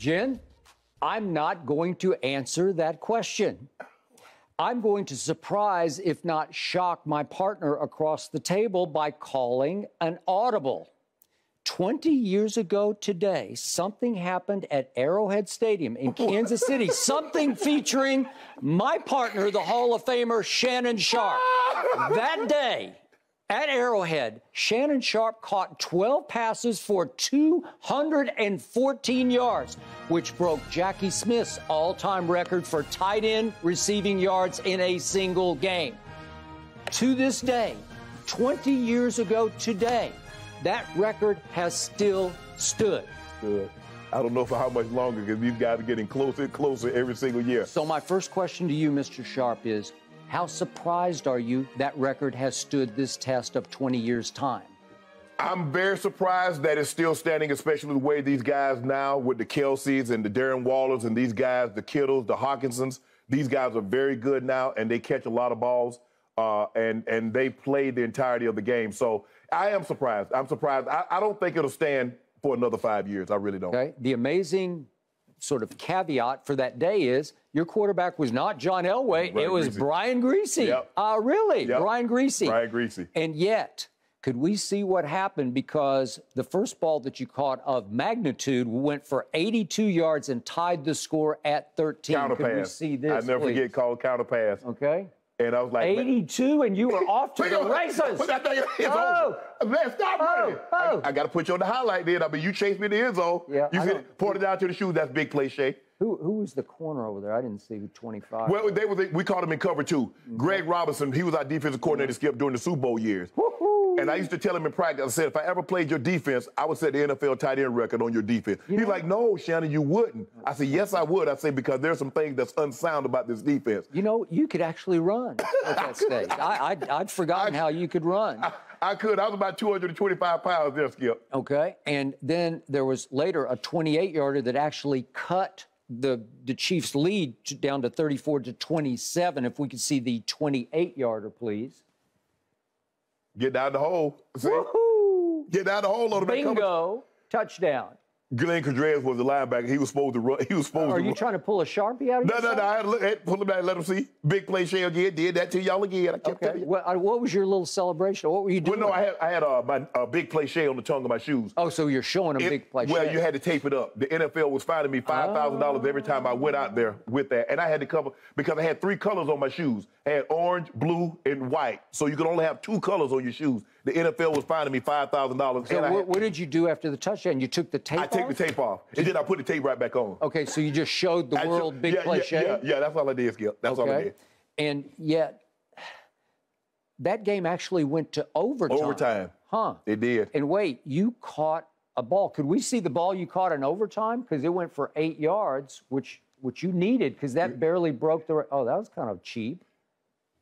Jen, I'm not going to answer that question. I'm going to surprise, if not shock, my partner across the table by calling an audible. 20 years ago today, something happened at Arrowhead Stadium in Kansas City, something featuring my partner, the Hall of Famer Shannon Sharpe. That day at Arrowhead, Shannon Sharpe caught 12 passes for 214 yards, which broke Jackie Smith's all-time record for tight end receiving yards in a single game. To this day, 20 years ago today, that record has still stood. Good. I don't know for how much longer, because these guys are getting closer and closer every single year. So my first question to you, Mr. Sharpe, is how surprised are you that record has stood this test of 20 years' time? I'm very surprised that it's still standing, especially the way these guys now with the Kelseys and the Darren Wallers and these guys, the Kittles, the Hawkinsons, these guys are very good now, and they catch a lot of balls, and they play the entirety of the game. So I am surprised. I'm surprised. I don't think it'll stand for another 5 years. I really don't. Okay. The amazing sort of caveat for that day is your quarterback was not John Elway. It was Brian Griese. Yep. Really? Yep. Brian Griese. Brian Griese. And yet, could we see what happened? Because the first ball that you caught of magnitude went for 82 yards and tied the score at 13. Counter could pass. we see this, I never forget called counter pass. Okay. And I was like, 82, and you were off to the races. Put that thing in the end zone. Man, stop running. I got to put you on the highlight then. I mean, you chased me in the end zone. Yeah, you said, pointed out to the shoes. That's big play, Shay. Who was the corner over there? I didn't see who 25. Well, we called him in cover two. Greg Robinson, he was our defensive coordinator, Skip, during the Super Bowl years. And I used to tell him in practice, I said, if I ever played your defense, I would set the NFL tight end record on your defense. He's like, no, Shannon, you wouldn't. I said, yes, I would. I said, because there's some things that's unsound about this defense. You know, you could actually run at that stage. I'd forgotten how you could run. I could. I was about 225 pounds there, Skip. Okay. And then there was later a 28-yarder that actually cut the Chiefs' lead down to 34-27. If we could see the 28-yarder, please. Get down the hole. See? Woohoo! Get down the hole on the Bingo. Touchdown. Glenn Cadrez was the linebacker. He was supposed to run. Are you trying to pull a Sharpie out of yourself? No. I had to pull him back and let him see. Big play, Shay again. Did that to y'all again. I kept telling you. What was your little celebration? What were you doing? Well, no, I had my big play Shay on the tongue of my shoes. Oh, so you're showing a big play Shay. Well, you had to tape it up. The NFL was finding me $5,000 every time I went out there with that. And I had to cover, because I had 3 colors on my shoes. I had orange, blue, and white. So you could only have 2 colors on your shoes. The NFL was finding me $5,000. So what did you do after the touchdown? You took the tape off? I took the tape off. And then I put the tape right back on. Okay, so you just showed the world big play Shay? Yeah, that's all I did, Skip. That's all I did. And yet, that game actually went to overtime. Overtime. Huh. It did. And wait, you caught a ball. Could we see the ball you caught in overtime? Because it went for 8 yards, which you needed, because that barely broke the... Oh, that was kind of cheap.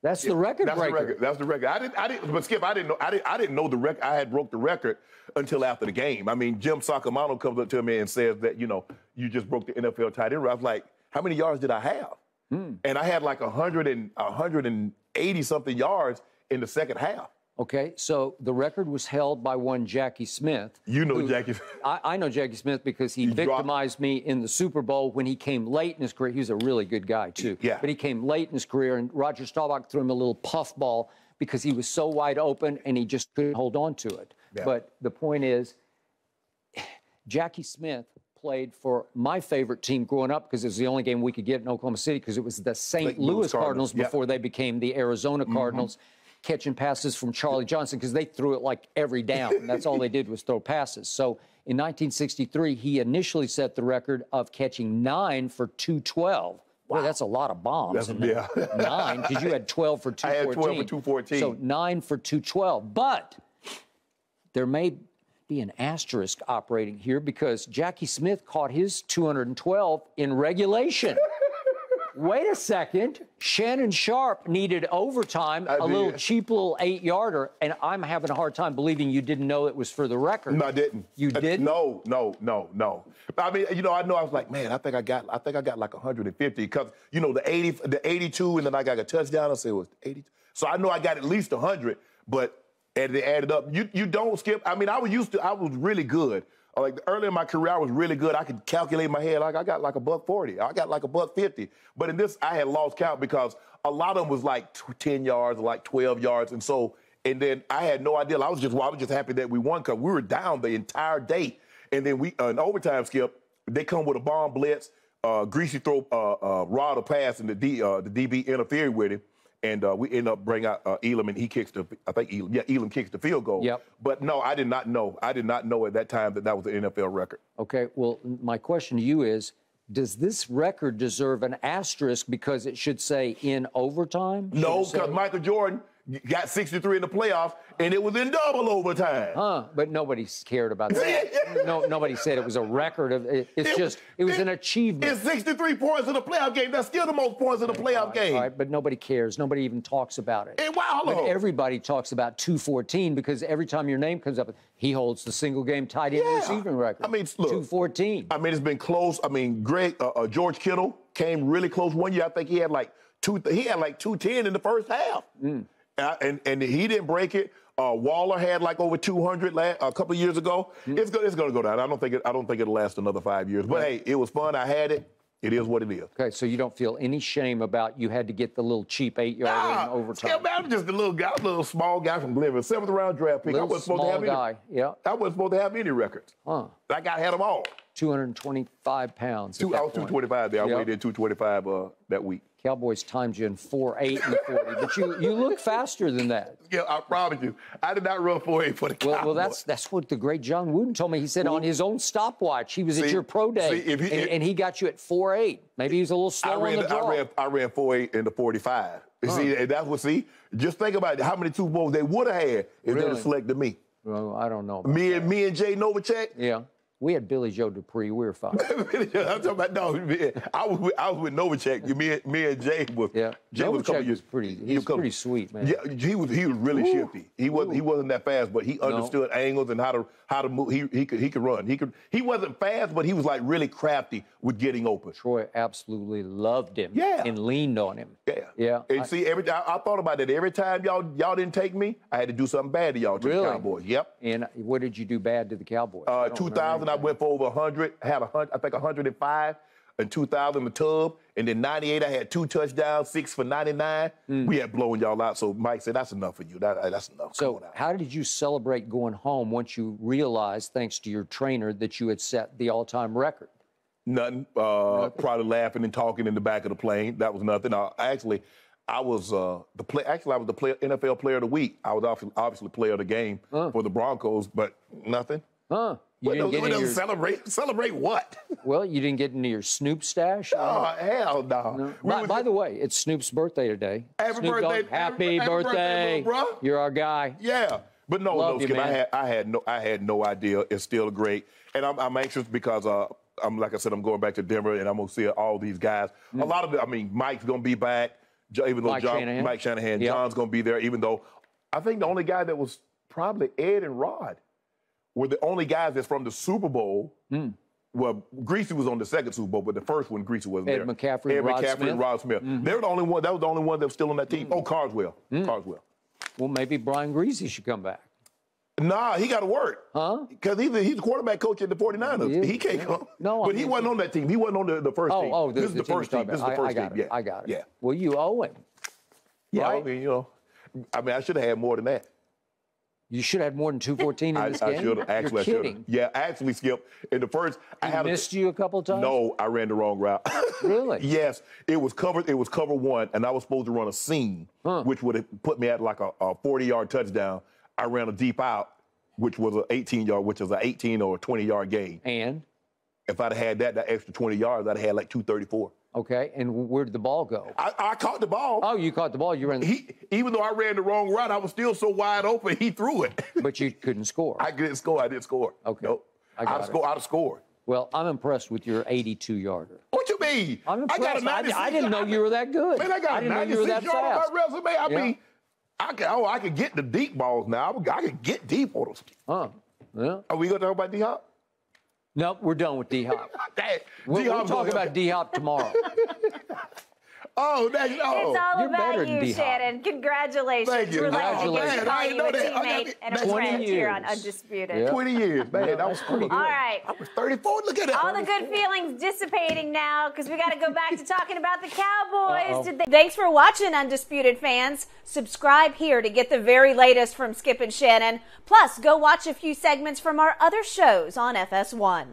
That's the record breaker. That's the record. I didn't. But Skip, I didn't know the record. I had broke the record until after the game. I mean, Jim Sacamano comes up to me and says that, you you just broke the NFL tight end. I was like, how many yards did I have? And I had like 180 something yards in the second half. Okay, so the record was held by one Jackie Smith. You know Jackie. I know Jackie Smith because he victimized me in the Super Bowl when he came late in his career. He was a really good guy, too. Yeah. But he came late in his career, and Roger Staubach threw him a little puff ball because he was so wide open, and he just couldn't hold on to it. Yeah. But the point is, Jackie Smith played for my favorite team growing up because it was the only game we could get in Oklahoma City because it was the St. Louis Cardinals before they became the Arizona Cardinals. Catching passes from Charlie Johnson because they threw it like every down. That's all they did was throw passes. So in 1963, he initially set the record of catching 9 for 212. Wow. Boy, that's a lot of bombs. That's, 9, because you had 12 for 214. I had 12 for 214. So 9 for 212. But there may be an asterisk operating here because Jackie Smith caught his 212 in regulation. Wait a second. Shannon Sharpe needed overtime, a little cheap little 8-yarder, and I'm having a hard time believing you didn't know it was for the record. No, I didn't. You didn't? No. I mean, I know I was like, man, I think I got like 150 because, the 82, and then I got a touchdown. I said it was 82. So I know I got at least 100, but as they added up, you don't Skip. I mean, I was really good. Like early in my career, I was really good. I could calculate in my head. Like I got like a $140. I got like a $150. But in this, I had lost count because a lot of them was like 10 yards, like 12 yards. And then I had no idea. I was just happy that we won because we were down the entire day. And then we, in overtime, Skip, they come with a bomb blitz. Greasy throw Rod a pass, and the DB interfered with him. And we end up bringing out Elam, and he kicks Elam kicks the field goal. Yep. But no, I did not know. I did not know at that time that was an NFL record. Okay, well, my question to you is, does this record deserve an asterisk because it should say in overtime? No, because Michael Jordan got 63 in the playoffs, and it was in double overtime. But nobody cared about that. Nobody said it was a record of it. It was an achievement. It's 63 points in the playoff game. That's still the most points in the playoff game. All right, but nobody cares. Nobody even talks about it. And wow, but everybody talks about 214 because every time your name comes up, he holds the single game tight end receiving record. I mean, look, 214. I mean, it's been close. I mean, George Kittle came really close one year. I think he had like 210 in the first half. And he didn't break it. Waller had like over 200 a couple of years ago. It's going to go down. I don't think it'll last another 5 years. But hey, it was fun. I had it. It is what it is. Okay, so you don't feel any shame about you had to get the little cheap 8-yard in overtime? Yeah, man, I'm just a little guy, little small guy from Glenville, 7th round draft pick. I wasn't supposed to have any. I wasn't supposed to have any records. That guy had them all. 225 pounds. I was 225 there. I weighed in 225 that week. Cowboys timed you in 4.8 and 40, but you look faster than that. Yeah, I promise you. I did not run 4.8 for the Cowboys. Well, that's what the great John Wooden told me. He said on his own stopwatch, he was at your pro day, and he got you at 4.8. Maybe he was a little slow on the draw. I ran 4.8 in the 45. See, and that's what, just think about how many Super Bowls they would have had if they had selected me. Well, I don't know. Me and Jay Novacek? Yeah. We had Billy Joe Dupree. We were fine. I'm talking about, no, I was with Novacek. Me and Jay was. Yeah, Jay was a couple years. He's pretty sweet, man. Yeah, he was really shifty. He wasn't that fast, but he understood angles and how to move. He could run. He wasn't fast, but he was like really crafty with getting open. Troy absolutely loved him. Yeah. And leaned on him. Yeah. Yeah. And I thought about that. Every time y'all didn't take me, I had to do something bad to y'all, to the Cowboys. Yep. And what did you do bad to the Cowboys? 2000, I went for over 100. I think 105 in 2000, the tub. And then 98, I had 2 touchdowns, 6 for 99. We had blowing y'all out. So Mike said, that's enough for you. That's enough. So how did you celebrate going home once you realized, thanks to your trainer, that you had set the all-time record? Nothing. Probably laughing and talking in the back of the plane. That was nothing. I was the NFL Player of the Week. I was obviously Player of the Game for the Broncos, but nothing. You didn't get into your... Celebrate what? Well, you didn't get into your Snoop stash? Oh, hell no. By the way, it's Snoop's birthday today. Happy birthday. Happy birthday, bro. You're our guy. Yeah. But no, Skip, I had no idea. It's still great. And I'm anxious because like I said, I'm going back to Denver and I'm gonna see all these guys. A lot of them, Mike's gonna be back, even though Mike Shanahan, John's gonna be there, even though I think the only guy that was probably Ed and Rod were the only guys that's from the Super Bowl. Well, Greasy was on the second Super Bowl, but the first one, Greasy wasn't there. Ed McCaffrey and Rod Smith. They were the only one. That was the only one that was still on that team. Oh, Carswell. Carswell. Well, maybe Brian Greasy should come back. Nah, he got to work. Because he's the quarterback coach at the 49ers. Yeah. He can't come. No, but he wasn't on that team. He wasn't on the first team. This is the first team. This is the first team. Yeah. I got it. Yeah. Well, you owe him. Yeah, right? I mean, I should have had more than that. You should have had more than 214 in this game? I should have. Actually, You're kidding. Yeah, actually, Skip. In the first, I missed you a couple times? No, I ran the wrong route. Really? Yes. It was cover one, and I was supposed to run a seam, which would have put me at like a 40-yard touchdown. I ran a deep out, which was an 18-yard, which is an 18 or a 20-yard gain. And? If I'd had that extra 20 yards, I'd have had like 234. Okay, and where did the ball go? I caught the ball. Oh, you caught the ball. You ran. Even though I ran the wrong route, I was still so wide open. He threw it. But you couldn't score. I didn't score. Okay. Nope. I'd have scored. Well, I'm impressed with your 82-yarder. What you mean? I'm impressed. I didn't know you were that good. Man, I got a 96-yard on my resume. I mean, I can get the deep balls now. I can get deep on those. Yeah. Are we going to talk about D-Hop? Nope, we're done with D-Hop. We'll talk about D-Hop tomorrow. Oh, It's all You're better about than you, D-Hop. Shannon. Congratulations. Thank you. We're lucky to Congratulations. get to call you a teammate and a 20 friend here on years. Undisputed. Yeah. 20 years, man. That was pretty cool. good. All right. I was 34. Look at that. All the good feelings dissipating now because we got to go back to talking about the Cowboys. Uh-oh. Thanks for watching, Undisputed fans. Subscribe here to get the very latest from Skip and Shannon. Plus, go watch a few segments from our other shows on FS1.